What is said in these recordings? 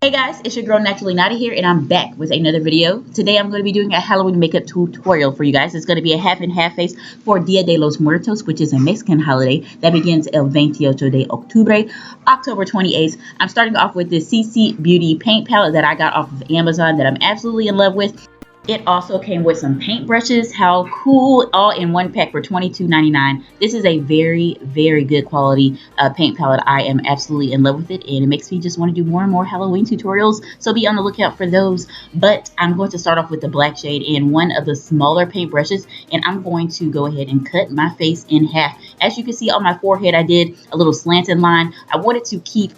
Hey guys, it's your girl Naturally Nata here, and I'm back with another video. Today I'm going to be doing a Halloween makeup tutorial for you guys. It's going to be a half and half face for Dia de los Muertos, which is a Mexican holiday that begins el 28 de octubre, October 28th. I'm starting off with this CC Beauty paint palette that I got off of Amazon that I'm absolutely in love with. It also came with some paint brushes. How cool, all in one pack for $22.99. This is a very, very good quality paint palette. I am absolutely in love with it, and it makes me just want to do more and more Halloween tutorials, so be on the lookout for those. But I'm going to start off with the black shade in one of the smaller paint brushes, and I'm going to go ahead and cut my face in half. As you can see on my forehead, I did a little slanted line. I wanted to keep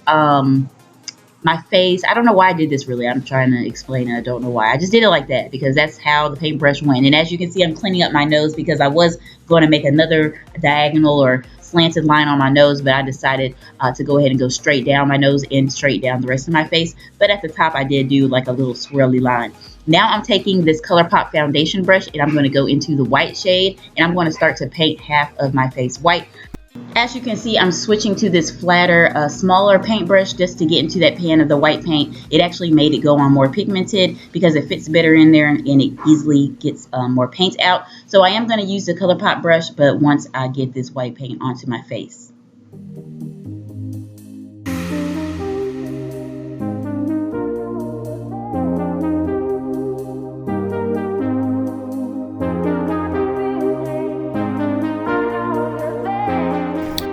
my face, I don't know why I did this really. I'm trying to explain it. I don't know why. I just did it like that because that's how the paintbrush went. And as you can see, I'm cleaning up my nose because I was going to make another diagonal or slanted line on my nose, but I decided to go ahead and go straight down my nose and straight down the rest of my face. But at the top, I did do like a little swirly line. Now I'm taking this ColourPop foundation brush and I'm going to go into the white shade, and I'm going to start to paint half of my face white. As you can see, I'm switching to this flatter, smaller paintbrush just to get into that pan of the white paint. It actually made it go on more pigmented because it fits better in there and it easily gets more paint out. So I am going to use the ColourPop brush, but once I get this white paint onto my face.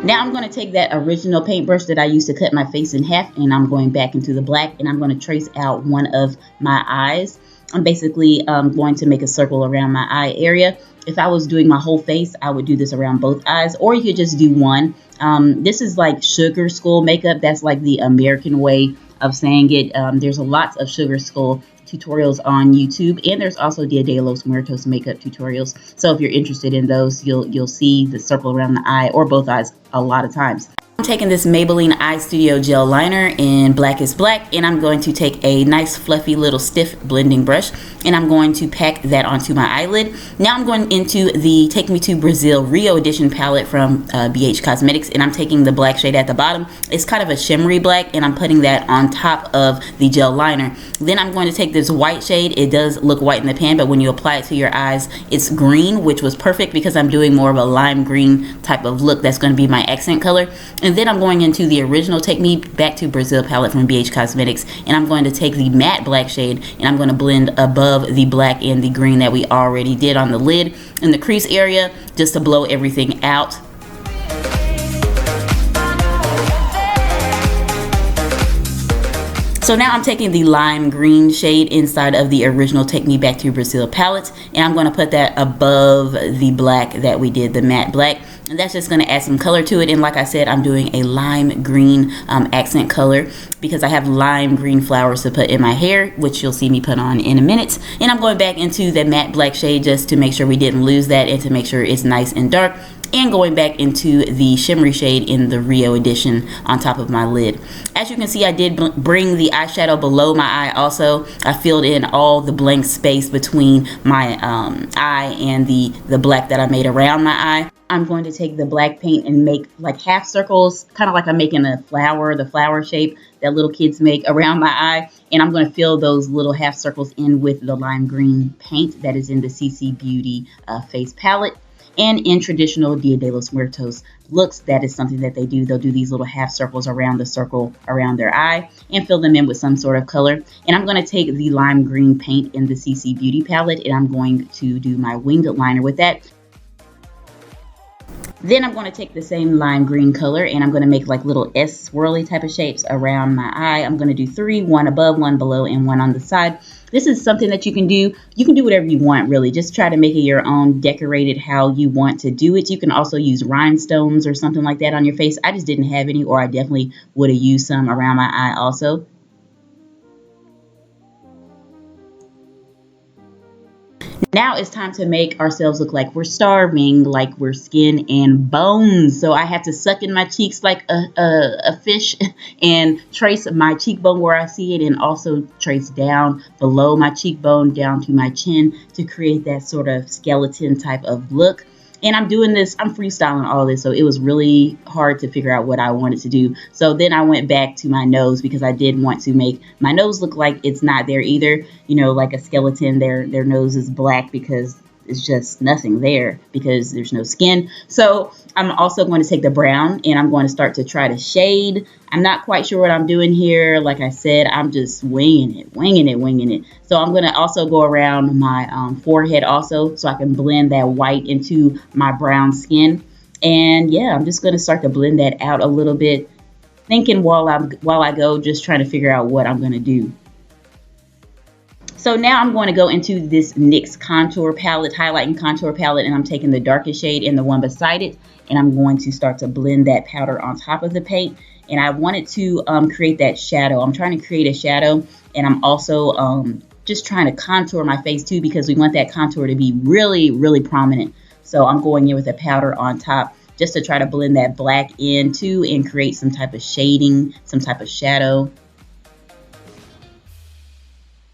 Now I'm going to take that original paintbrush that I used to cut my face in half, and I'm going back into the black, and I'm going to trace out one of my eyes. I'm basically going to make a circle around my eye area. If I was doing my whole face, I would do this around both eyes, or you could just do one. This is like sugar skull makeup. That's like the American way of saying it. There's a lot of sugar skull tutorials on YouTube, and there's also Dia de los Muertos makeup tutorials. So if you're interested in those, you'll see the circle around the eye or both eyes a lot of times. I'm taking this Maybelline Eye Studio gel liner in Black is Black, and I'm going to take a nice fluffy little stiff blending brush, and I'm going to pack that onto my eyelid. Now I'm going into the Take Me to Brazil Rio Edition palette from BH Cosmetics, and I'm taking the black shade at the bottom. It's kind of a shimmery black, and I'm putting that on top of the gel liner. Then I'm going to take this white shade. It does look white in the pan, but when you apply it to your eyes, it's green, which was perfect because I'm doing more of a lime green type of look. That's going to be my accent color. And then I'm going into the original Take Me Back to Brazil palette from BH Cosmetics, and I'm going to take the matte black shade, and I'm going to blend above the black and the green that we already did on the lid in the crease area, just to blow everything out. So now I'm taking the lime green shade inside of the original Take Me Back to Brazil palette, and I'm going to put that above the black that we did, the matte black. And that's just going to add some color to it. And like I said, I'm doing a lime green accent color because I have lime green flowers to put in my hair, which you'll see me put on in a minute. And I'm going back into the matte black shade just to make sure we didn't lose that and to make sure it's nice and dark. And going back into the shimmery shade in the Rio edition on top of my lid. As you can see, I did bring the eyeshadow below my eye also. I filled in all the blank space between my eye and the black that I made around my eye. I'm going to take the black paint and make like half circles, kind of like I'm making a flower, the flower shape that little kids make around my eye. And I'm going to fill those little half circles in with the lime green paint that is in the CC Beauty face palette. And in traditional Dia de los Muertos looks, that is something that they do. They'll do these little half circles around the circle around their eye and fill them in with some sort of color. And I'm going to take the lime green paint in the CC Beauty palette, and I'm going to do my winged liner with that. Then I'm going to take the same lime green color, and I'm going to make like little S swirly type of shapes around my eye. I'm going to do 3, 1 above, 1 below, and 1 on the side. This is something that you can do. You can do whatever you want, really. Just try to make it your own, decorate it how you want to do it. You can also use rhinestones or something like that on your face. I just didn't have any, or I definitely would have used some around my eye also. Now it's time to make ourselves look like we're starving, like we're skin and bones. So I have to suck in my cheeks like a fish and trace my cheekbone where I see it, and also trace down below my cheekbone down to my chin to create that sort of skeleton type of look. And I'm doing this, I'm freestyling all this, so it was really hard to figure out what I wanted to do. So then I went back to my nose because I did want to make my nose look like it's not there either. You know, like a skeleton, their nose is black because it's just nothing there because there's no skin. So I'm also going to take the brown and I'm going to start to try to shade. I'm not quite sure what I'm doing here. Like I said, I'm just winging it. So I'm going to also go around my forehead also so I can blend that white into my brown skin. And yeah, I'm just going to start to blend that out a little bit, thinking while I go, just trying to figure out what I'm going to do. So now I'm going to go into this NYX contour palette, highlighting contour palette, and I'm taking the darkest shade and the one beside it, and I'm going to start to blend that powder on top of the paint. And I wanted to create that shadow. I'm trying to create a shadow, and I'm also just trying to contour my face too because we want that contour to be really, really prominent. So I'm going in with a powder on top just to try to blend that black in too and create some type of shading, some type of shadow.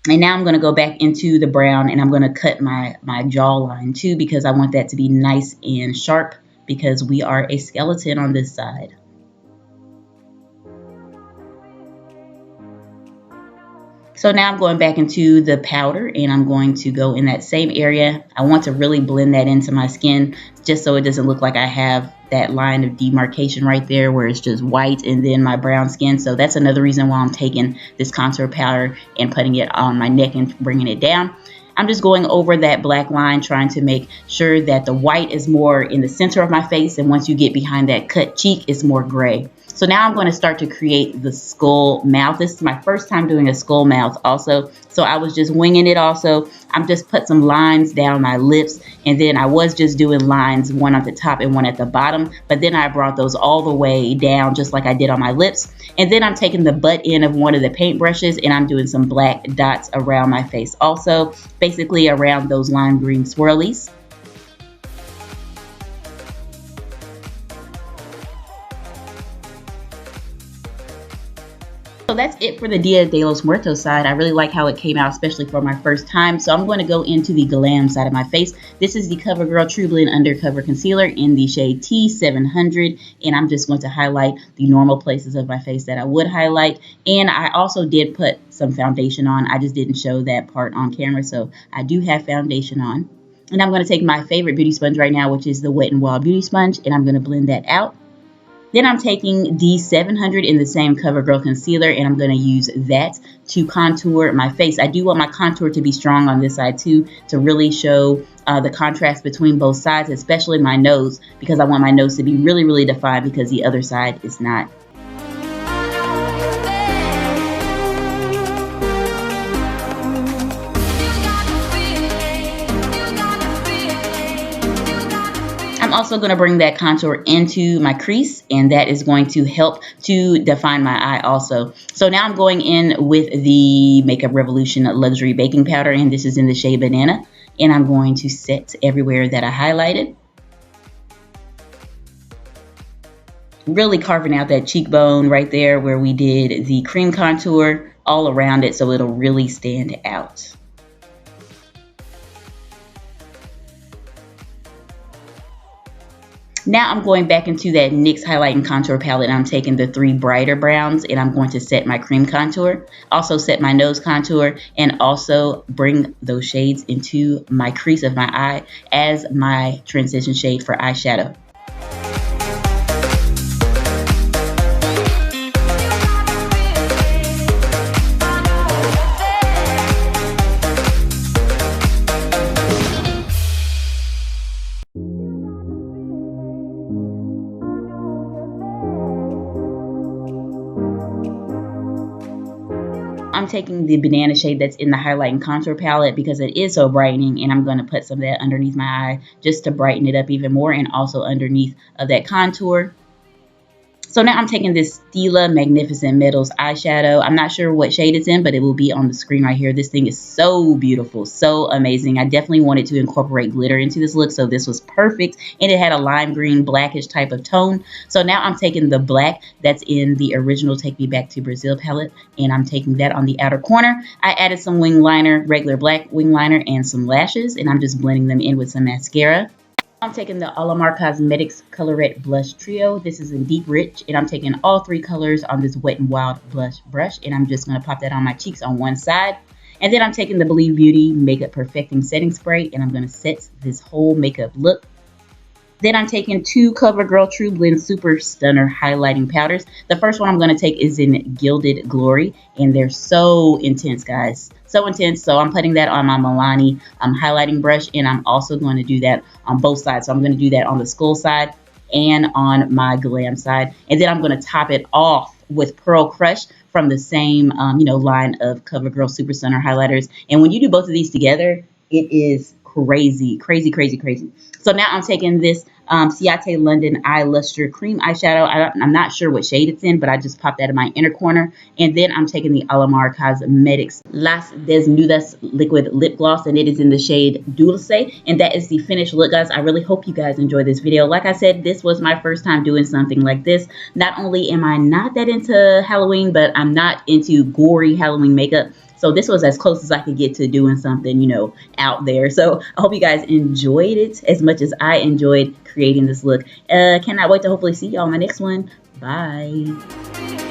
And now I'm going to go back into the brown and I'm going to cut my jawline too because I want that to be nice and sharp because we are a skeleton on this side. So now I'm going back into the powder and I'm going to go in that same area. I want to really blend that into my skin just so it doesn't look like I have that line of demarcation right there where it's just white and then my brown skin. So that's another reason why I'm taking this contour powder and putting it on my neck and bringing it down. I'm just going over that black line, trying to make sure that the white is more in the center of my face. And once you get behind that cut cheek, it's more gray. So now I'm going to start to create the skull mouth. This is my first time doing a skull mouth also. So I was just winging it also. I'm just put some lines down my lips. And then I was just doing lines, one at the top and one at the bottom. But then I brought those all the way down just like I did on my lips. And then I'm taking the butt end of one of the paint brushes and I'm doing some black dots around my face also. Basically around those lime green swirlies. So that's it for the Dia de los Muertos side. I really like how it came out, especially for my first time. So I'm going to go into the Glam side of my face. This is the Covergirl TruBlend Undercover Concealer in the shade T700. And I'm just going to highlight the normal places of my face that I would highlight. And I also did put some foundation on. I just didn't show that part on camera. So I do have foundation on. And I'm going to take my favorite beauty sponge right now, which is the Wet n Wild Beauty Sponge. And I'm going to blend that out. Then I'm taking the 700 in the same CoverGirl concealer and I'm going to use that to contour my face. I do want my contour to be strong on this side too, to really show the contrast between both sides, especially my nose, because I want my nose to be really, really defined because the other side is not. I'm also going to bring that contour into my crease and that is going to help to define my eye also. So now I'm going in with the Makeup Revolution Luxury Baking Powder and this is in the shade Banana and I'm going to set everywhere that I highlighted. Really carving out that cheekbone right there where we did the cream contour all around it so it'll really stand out. Now I'm going back into that NYX Highlight and Contour palette and I'm taking the 3 brighter browns and I'm going to set my cream contour, also set my nose contour, and also bring those shades into my crease of my eye as my transition shade for eyeshadow. I'm taking the banana shade that's in the highlight and contour palette because it is so brightening and I'm going to put some of that underneath my eye just to brighten it up even more and also underneath of that contour. So now I'm taking this Stila Magnificent Metals eyeshadow. I'm not sure what shade it's in, but it will be on the screen right here. This thing is so beautiful, so amazing. I definitely wanted to incorporate glitter into this look, so this was perfect. And it had a lime green, blackish type of tone. So now I'm taking the black that's in the original Take Me Back to Brazil palette, and I'm taking that on the outer corner. I added some wing liner, regular black wing liner, and some lashes, and I'm just blending them in with some mascara. I'm taking the Alamar Cosmetics Colorette Blush Trio. This is in Deep Rich, and I'm taking all 3 colors on this Wet n Wild blush brush, and I'm just going to pop that on my cheeks on one side. And then I'm taking the Believe Beauty Makeup Perfecting Setting Spray, and I'm going to set this whole makeup look. Then I'm taking 2 Covergirl TruBlend Super Stunner Highlighting Powders. The first one I'm going to take is in Gilded Glory, and they're so intense, guys. So intense. So I'm putting that on my Milani highlighting brush, and I'm also going to do that on both sides. So I'm going to do that on the skull side and on my Glam side. And then I'm going to top it off with Pearl Crush from the same, line of CoverGirl Super Stunner highlighters. And when you do both of these together, it is crazy, crazy, crazy, crazy. So now I'm taking this Ciate London Eye Luster Cream Eyeshadow. I'm not sure what shade it's in, but I just popped that in my inner corner. And then I'm taking the Alamar Cosmetics Las Desnudas Liquid Lip Gloss, and it is in the shade Dulce. And that is the finished look, guys. I really hope you guys enjoyed this video. Like I said, this was my first time doing something like this. Not only am I not that into Halloween, but I'm not into gory Halloween makeup. So this was as close as I could get to doing something, out there. So I hope you guys enjoyed it as much as I enjoyed creating this look. Cannot wait to hopefully see y'all in my next one. Bye.